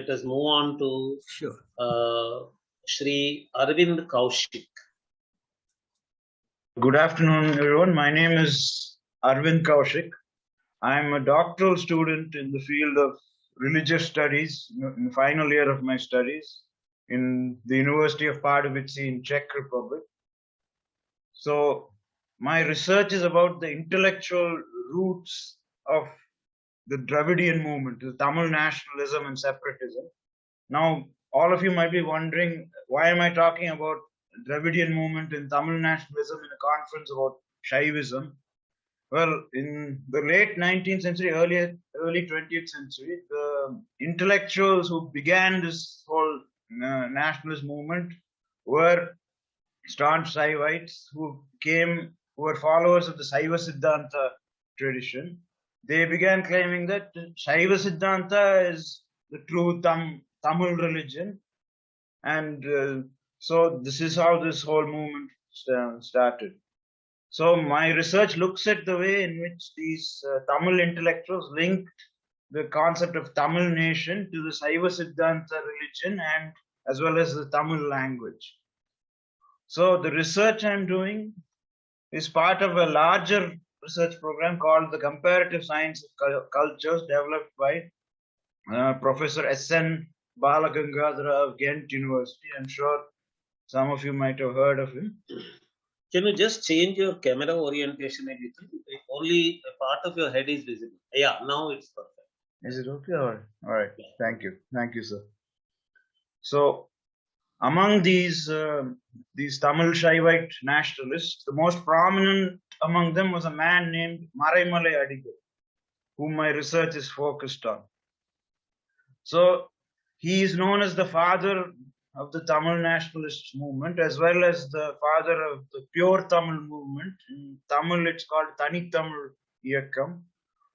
let us move on to Sure. Shri Arvind Kaushik. Good afternoon, everyone. My name is Arvind Kaushik. I am a doctoral student in the field of religious studies in the final year of my studies in the University of Pardubice in Czech Republic. So my research is about the intellectual roots of the Dravidian movement, the Tamil nationalism and separatism. Now, all of you might be wondering, why am I talking about Dravidian movement and Tamil nationalism in a conference about Shaivism? Well, in the late 19th century, early 20th century, the intellectuals who began this whole nationalist movement were staunch Shaivites who were followers of the Shiva Siddhanta tradition. They began claiming that Shiva Siddhanta is the true Tamil religion, and so this is how this whole movement started. So my research looks at the way in which these Tamil intellectuals linked the concept of Tamil nation to the Shiva Siddhanta religion and as well as the Tamil language. So the research I'm doing is part of a larger research program called the Comparative Science of Cultures, developed by Professor S.N. Balagangadhara of Ghent University. I'm sure some of you might have heard of him. Can you just change your camera orientation a little? Only a part of your head is visible. Yeah, now it's perfect. Is it okay? All right. Thank you. Thank you, sir. So, among these Tamil Shaivite nationalists, the most prominent among them was a man named Maraimalai Adigal, whom my research is focused on. So, he is known as the father of the Tamil nationalist movement, as well as the father of the pure Tamil movement. In Tamil, it's called Tani Tamil Iyakkam.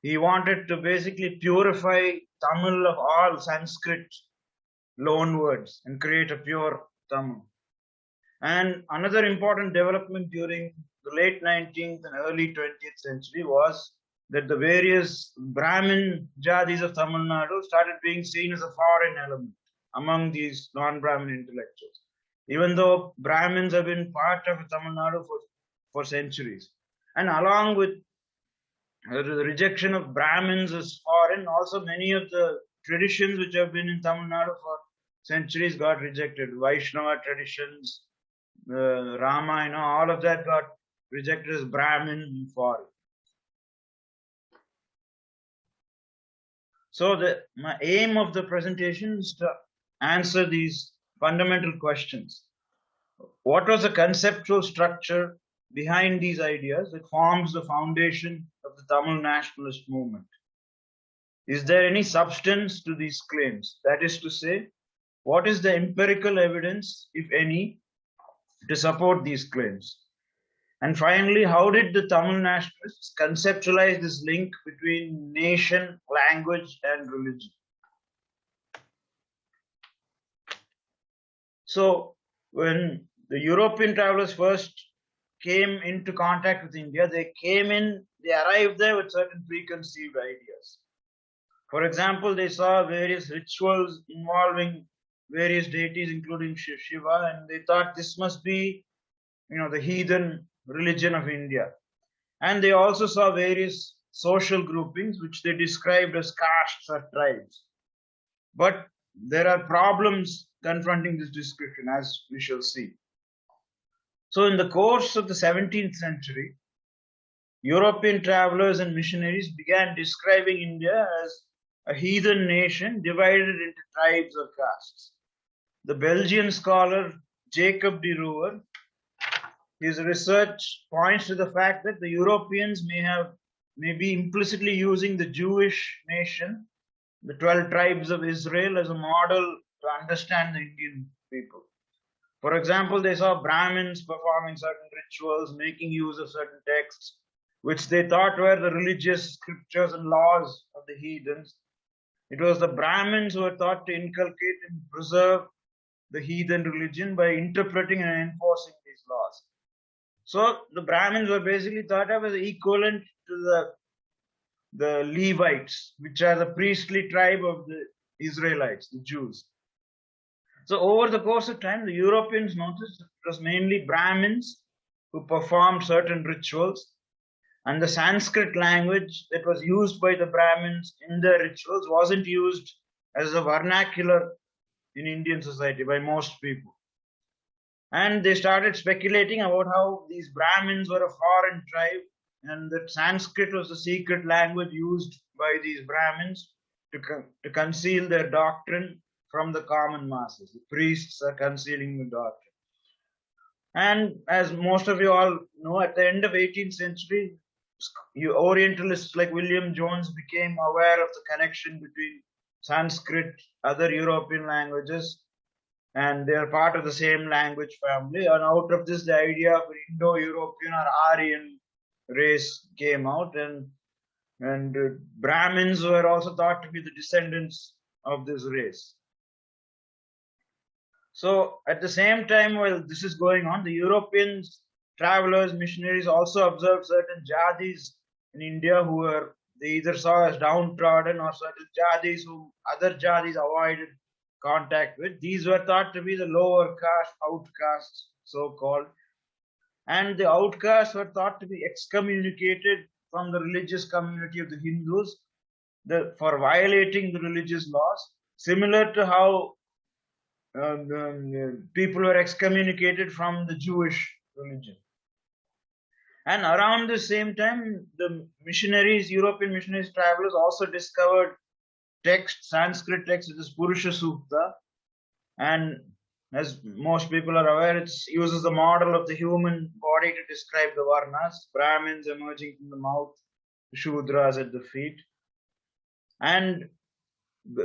He wanted to basically purify Tamil of all Sanskrit loan words and create a pure Tamil. And another important development during the late 19th and early 20th century was that the various Brahmin jadis of Tamil Nadu started being seen as a foreign element among these non-Brahmin intellectuals, even though Brahmins have been part of Tamil Nadu for centuries. And along with the rejection of Brahmins as foreign, also many of the traditions which have been in Tamil Nadu for centuries got rejected. Vaishnava traditions, Ramayana, all of that got rejected as Brahmin and foreign. So my aim of the presentation is to answer these fundamental questions. What was the conceptual structure behind these ideas that forms the foundation of the Tamil nationalist movement? Is there any substance to these claims? That is to say, what is the empirical evidence, if any, to support these claims? And finally, how did the Tamil nationalists conceptualize this link between nation, language, and religion? So, when the European travelers first came into contact with India, they arrived there with certain preconceived ideas. For example, they saw various rituals involving various deities, including Shiva, and they thought this must be, the heathen religion of India. And they also saw various social groupings, which they described as castes or tribes. But there are problems confronting this description, as we shall see. So in the course of the 17th century, European travelers and missionaries began describing India as a heathen nation divided into tribes or castes. The Belgian scholar Jacob de Roover, his research points to the fact that the Europeans may be implicitly using the Jewish nation, the 12 tribes of Israel, as a model to understand the Indian people. For example, they saw Brahmins performing certain rituals, making use of certain texts, which they thought were the religious scriptures and laws of the heathens. It was the Brahmins who were thought to inculcate and preserve the heathen religion by interpreting and enforcing these laws. So the Brahmins were basically thought of as equivalent to the Levites, which are the priestly tribe of the Israelites, the Jews. So over the course of time, the Europeans noticed it was mainly Brahmins who performed certain rituals, and the Sanskrit language that was used by the Brahmins in their rituals wasn't used as a vernacular in Indian society by most people. And they started speculating about how these Brahmins were a foreign tribe and that Sanskrit was the secret language used by these Brahmins to conceal their doctrine from the common masses. The priests are concealing the doctrine. And as most of you all know, at the end of 18th century, Orientalists like William Jones became aware of the connection between Sanskrit, other European languages, and they are part of the same language family. And out of this, the idea of Indo-European or Aryan race came out, and Brahmins were also thought to be the descendants of this race. So at the same time, while this is going on, the Europeans, travelers, missionaries also observed certain jadis in India who were they either saw as downtrodden or certain jadis whom other jadis avoided contact with. These were thought to be the lower caste, outcasts, so called. And the outcasts were thought to be excommunicated from the religious community of the Hindus for violating the religious laws, similar to how people were excommunicated from the Jewish religion. And around the same time, the missionaries, European missionaries, travelers also discovered text, Sanskrit text, it is Purusha Sukta. And as most people are aware, it uses the model of the human body to describe the Varnas, Brahmins emerging from the mouth, Shudras at the feet. And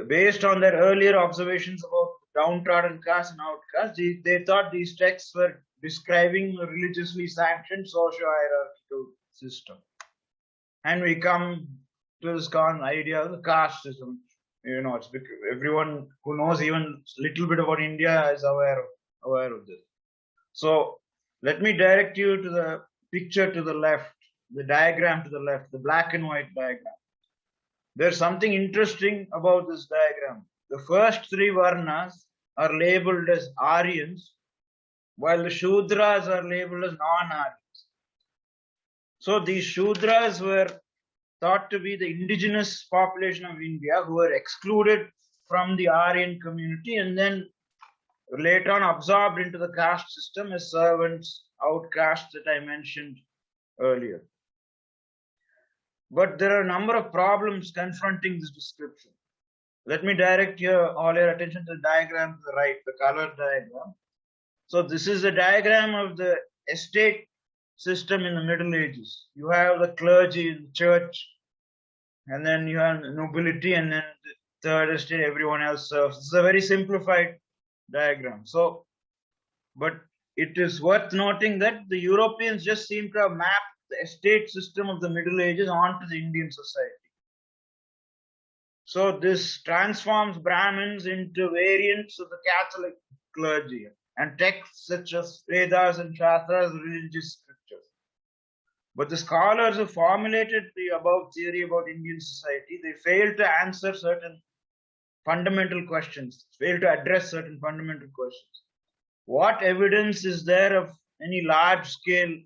based on their earlier observations about downtrodden castes and outcasts, they thought these texts were describing a religiously sanctioned socio-hierarchical system. And we come to this idea of the caste system. You know, it's everyone who knows even a little bit about India is aware of this. So let me direct you to the picture to the left, the diagram to the left, the black and white diagram. There's something interesting about this diagram. The first three Varnas are labeled as Aryans, while the Shudras are labeled as non-Aryans. So these Shudras were thought to be the indigenous population of India who were excluded from the Aryan community and then later on absorbed into the caste system as servants, outcasts that I mentioned earlier. But there are a number of problems confronting this description. Let me direct all your attention to the diagram to the right, the colored diagram. So this is a diagram of the estate system in the Middle Ages. You have the clergy in the church, and then you have nobility, and then the third estate, everyone else serves. This is a very simplified diagram. So, but it is worth noting that the Europeans just seem to have mapped the estate system of the Middle Ages onto the Indian society. So this transforms Brahmins into variants of the Catholic clergy and texts such as Vedas and Shastras, religious scriptures. But the scholars who formulated the above theory about Indian society, they failed to answer certain fundamental questions, failed to address certain fundamental questions. What evidence is there of any large-scale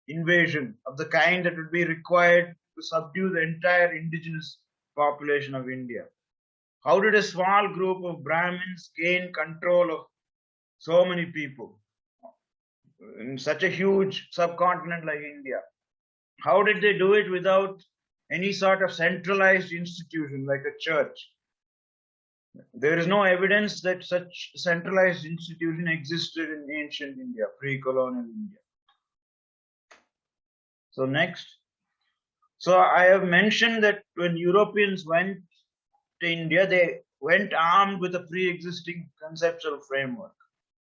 invasion of the kind that would be required to subdue the entire indigenous population of India? How did a small group of Brahmins gain control of so many people in such a huge subcontinent like India? How did they do it without any sort of centralized institution like a church? There is no evidence that such centralized institution existed in ancient India, pre-colonial India. So next. So I have mentioned that when Europeans went to India, they went armed with a pre-existing conceptual framework.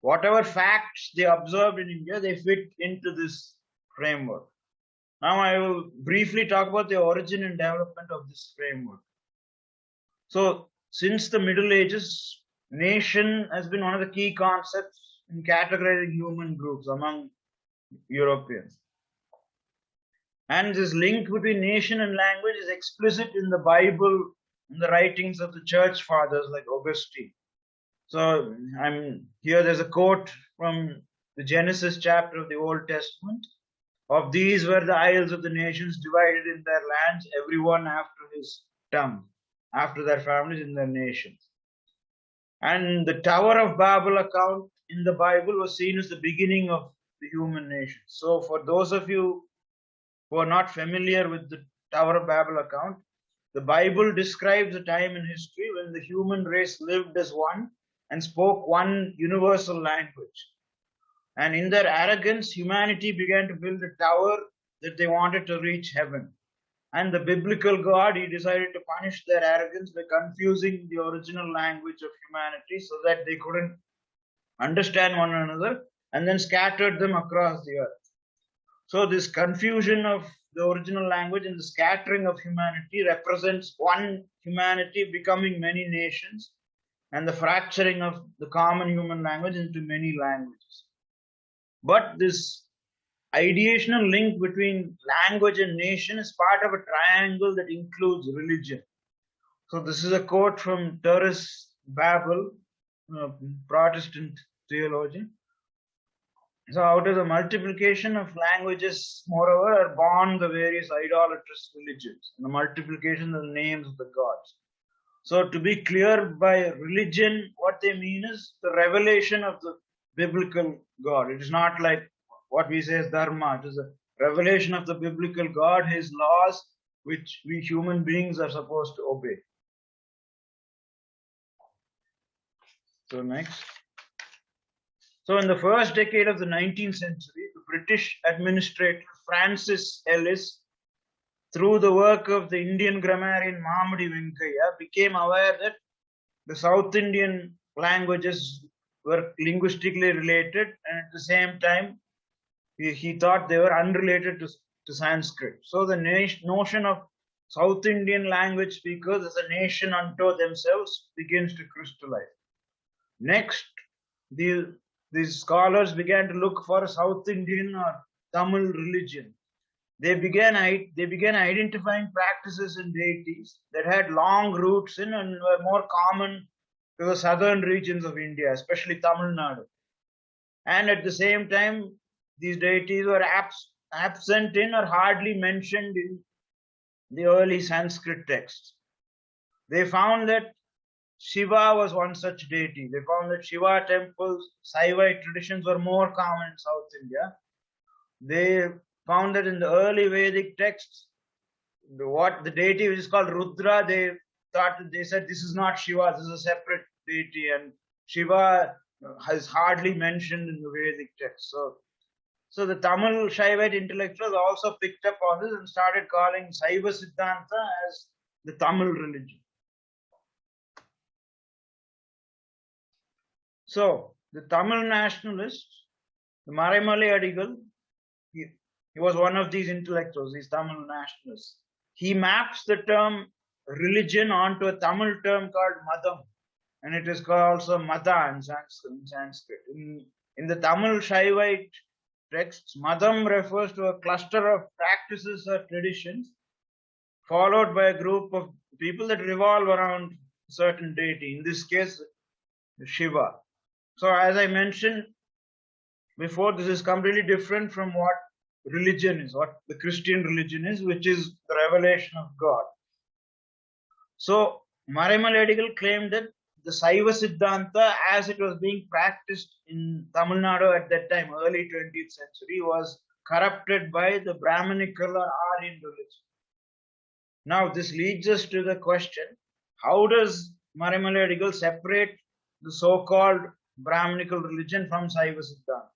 Whatever facts they observed in India, they fit into this framework. Now I will briefly talk about the origin and development of this framework. So since the Middle Ages, nation has been one of the key concepts in categorizing human groups among Europeans. And this link between nation and language is explicit in the Bible in the writings of the church fathers like Augustine. So there's a quote from the Genesis chapter of the Old Testament. Of these were the isles of the nations divided in their lands, everyone after his tongue, after their families in their nations. And the Tower of Babel account in the Bible was seen as the beginning of the human nation. So for those of you who are not familiar with the Tower of Babel account, the Bible describes a time in history when the human race lived as one and spoke one universal language. And in their arrogance, humanity began to build a tower that they wanted to reach heaven. And the biblical God, he decided to punish their arrogance by confusing the original language of humanity so that they couldn't understand one another, and then scattered them across the earth. So this confusion of the original language and the scattering of humanity represents one humanity becoming many nations, and the fracturing of the common human language into many languages. But this ideational link between language and nation is part of a triangle that includes religion. So this is a quote from Terence Babel, Protestant theologian. So out of the multiplication of languages, moreover, are born the various idolatrous religions, and the multiplication of the names of the gods. So to be clear, by religion, what they mean is the revelation of the biblical God. It is not like what we say as dharma. It is a revelation of the biblical God, his laws, which we human beings are supposed to obey. So next. So in the first decade of the 19th century, the British administrator Francis Ellis, through the work of the Indian grammarian Mamadi Venkaya, became aware that the South Indian languages were linguistically related, and at the same time, he thought they were unrelated to Sanskrit. So the notion of South Indian language speakers as a nation unto themselves begins to crystallize. Next, these scholars began to look for a South Indian or Tamil religion. They began identifying practices and deities that had long roots in and were more common to the southern regions of India, especially Tamil Nadu. And at the same time, these deities were absent in or hardly mentioned in the early Sanskrit texts. They found that Shiva was one such deity. They found that Shiva temples, Saivite traditions were more common in South India. They found that in the early Vedic texts, the deity which is called Rudra, they said this is not Shiva, this is a separate deity, and Shiva is hardly mentioned in the Vedic text. So the Tamil Shaivite intellectuals also picked up on this and started calling Saiva Siddhanta as the Tamil religion. So the Tamil nationalists, the Maraimale Adigal, he was one of these intellectuals, these Tamil nationalists. He maps the term religion onto a Tamil term called Madam, and it is called also Mata in Sanskrit. In the Tamil Shaivite texts, Madam refers to a cluster of practices or traditions followed by a group of people that revolve around a certain deity, in this case, Shiva. So as I mentioned before, this is completely different from what religion is, what the Christian religion is, which is the revelation of God. So Maraimale Adigal claimed that the Saiva Siddhanta, as it was being practiced in Tamil Nadu at that time, early 20th century, was corrupted by the Brahminical or Aryan religion. Now this leads us to the question, how does Maraimale Adigal separate the so-called Brahminical religion from Saiva Siddhanta?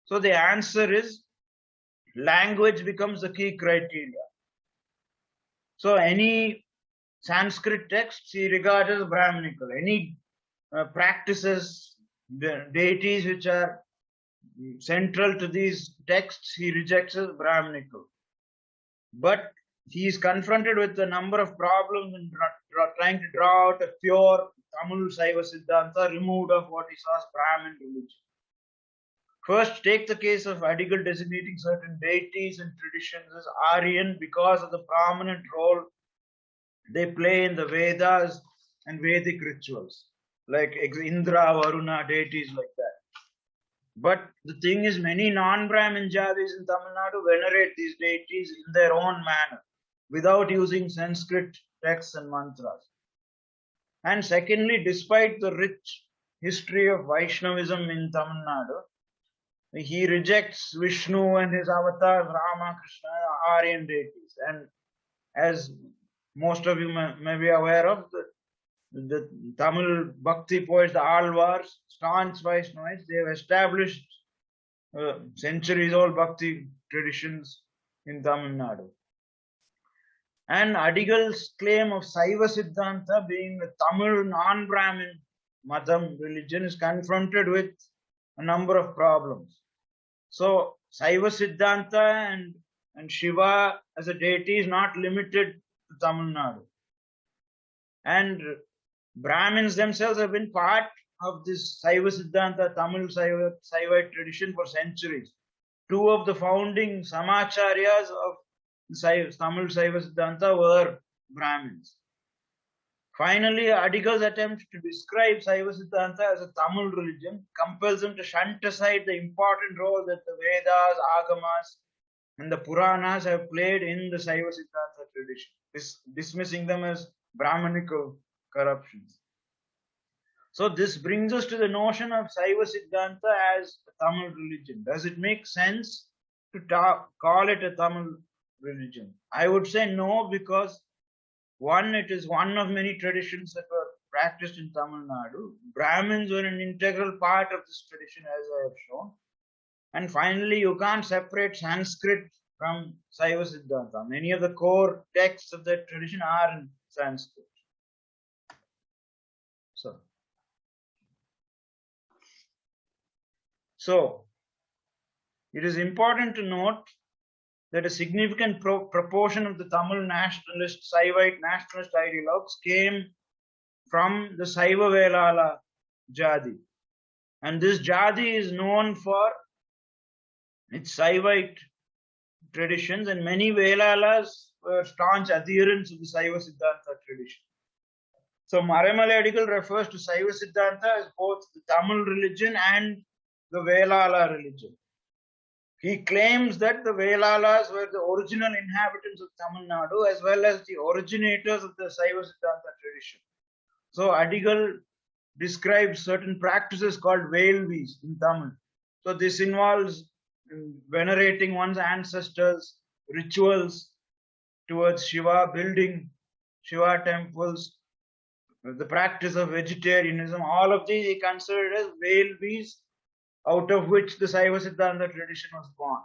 So the answer is, language becomes the key criteria. So any Sanskrit texts he regards as Brahminical. Any practices, deities which are central to these texts he rejects as Brahminical. But he is confronted with a number of problems in trying to draw out a pure Tamil Saiva Siddhanta removed of what he saw as Brahmin religion. First, take the case of Adigal designating certain deities and traditions as Aryan because of the prominent role They play in the Vedas and Vedic rituals, like Indra, Varuna, deities like that. But the thing is, many non-Brahmin Jadis in Tamil Nadu venerate these deities in their own manner, without using Sanskrit texts and mantras. And secondly, despite the rich history of Vaishnavism in Tamil Nadu, he rejects Vishnu and his avatars, Rama, Krishna, Aryan deities. And as most of you may be aware of, the Tamil Bhakti poets, the Alvars, staunch Vaishnavites, they have established centuries old Bhakti traditions in Tamil Nadu. And Adigal's claim of Saiva Siddhanta being a Tamil non-Brahmin Madam religion is confronted with a number of problems. So Saiva Siddhanta and Shiva as a deity is not limited to Tamil Nadu. And Brahmins themselves have been part of this Saiva Siddhanta, Tamil Saivite tradition for centuries. Two of the founding Samacharyas of Tamil Saiva Siddhanta were Brahmins. Finally, Adigal's attempt to describe Saiva Siddhanta as a Tamil religion compels him to shunt aside the important role that the Vedas, Agamas, and the Puranas have played in the Saiva Siddhanta tradition, dismissing them as Brahmanical corruptions. So this brings us to the notion of Saiva Siddhanta as a Tamil religion. Does it make sense to call it a Tamil religion? I would say no, because one, it is one of many traditions that were practiced in Tamil Nadu. Brahmins were an integral part of this tradition, as I have shown. And finally, you can't separate Sanskrit from Saiva Siddhanta. Many of the core texts of that tradition are in Sanskrit. So, it is important to note that a significant proportion of the Tamil nationalist, Saivite nationalist ideologues came from the Saiva Velala Jadi. And this Jadi is known for its Saivite traditions, and many Velalas were staunch adherents of the Saiva Siddhanta tradition. So Maramalai Adigal refers to Saiva Siddhanta as both the Tamil religion and the Velala religion. He claims that the Velalas were the original inhabitants of Tamil Nadu as well as the originators of the Saiva Siddhanta tradition. So Adigal describes certain practices called Velvis in Tamil. So this involves venerating one's ancestors, rituals towards Shiva, building Shiva temples, the practice of vegetarianism. All of these he considered as Velvis, out of which the Saiva Siddhanta tradition was born.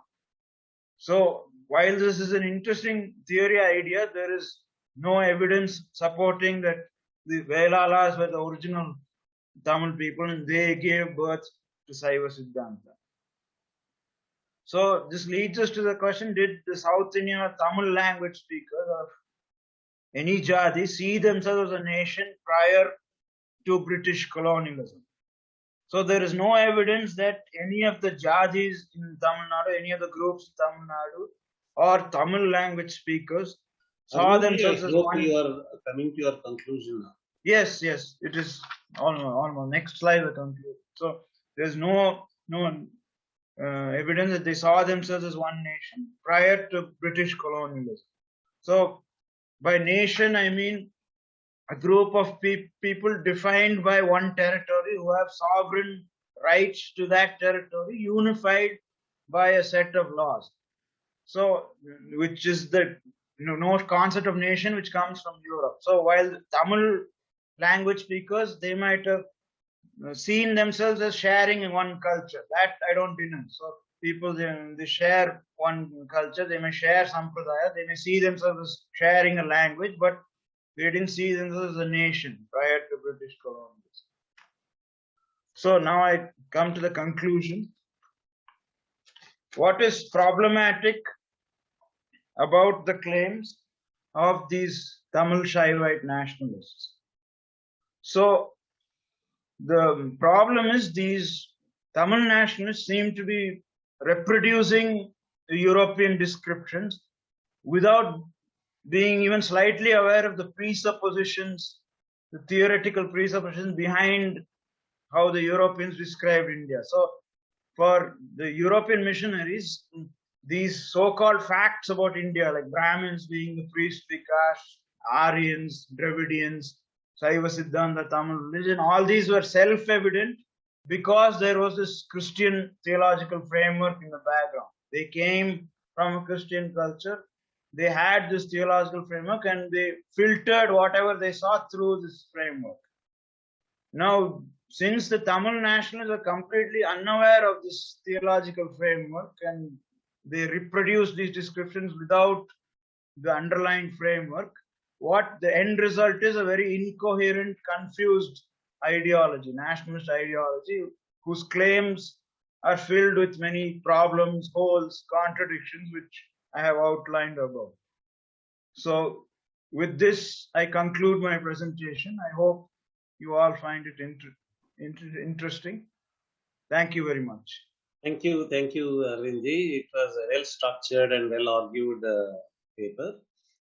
So, while this is an interesting theory idea, there is no evidence supporting that the Velalas were the original Tamil people and they gave birth to Saiva Siddhanta. So, this leads us to the question, did the South Indian or Tamil language speakers of any Jadi see themselves as a nation prior to British colonialism? So there is no evidence that any of the Jadis in Tamil Nadu, any of the groups in Tamil Nadu, or Tamil language speakers saw themselves as one. You are coming to your conclusion now. Yes, it is almost. Next slide, the conclusion. So there's no evidence that they saw themselves as one nation prior to British colonialism. So by nation, I mean a group of people defined by one territory who have sovereign rights to that territory, unified by a set of laws. So, which is the concept of nation which comes from Europe. So, while the Tamil language speakers, they might have seen themselves as sharing one culture. That I don't deny. So, people they share one culture. They may share sampradaya. They may see themselves as sharing a language, but they didn't see themselves as a nation prior to British colonialism. So now I come to the conclusion. What is problematic about the claims of these Tamil Shaivite nationalists? So the problem is these Tamil nationalists seem to be reproducing the European descriptions without being even slightly aware of the presuppositions, the theoretical presuppositions behind how the Europeans described India. So, for the European missionaries, these so-called facts about India, like Brahmins being the priestly caste, Aryans, Dravidians, Shiva, Siddhanta, Tamil religion, all these were self-evident because there was this Christian theological framework in the background. They came from a Christian culture. They had this theological framework and they filtered whatever they saw through this framework. Now, since the Tamil nationalists are completely unaware of this theological framework and they reproduce these descriptions without the underlying framework, what the end result is a very incoherent, confused ideology, nationalist ideology, whose claims are filled with many problems, holes, contradictions, which I have outlined above. So, with this, I conclude my presentation. I hope you all find it interesting. Thank you very much. Thank you, Arvindji. It was a well structured and well argued paper.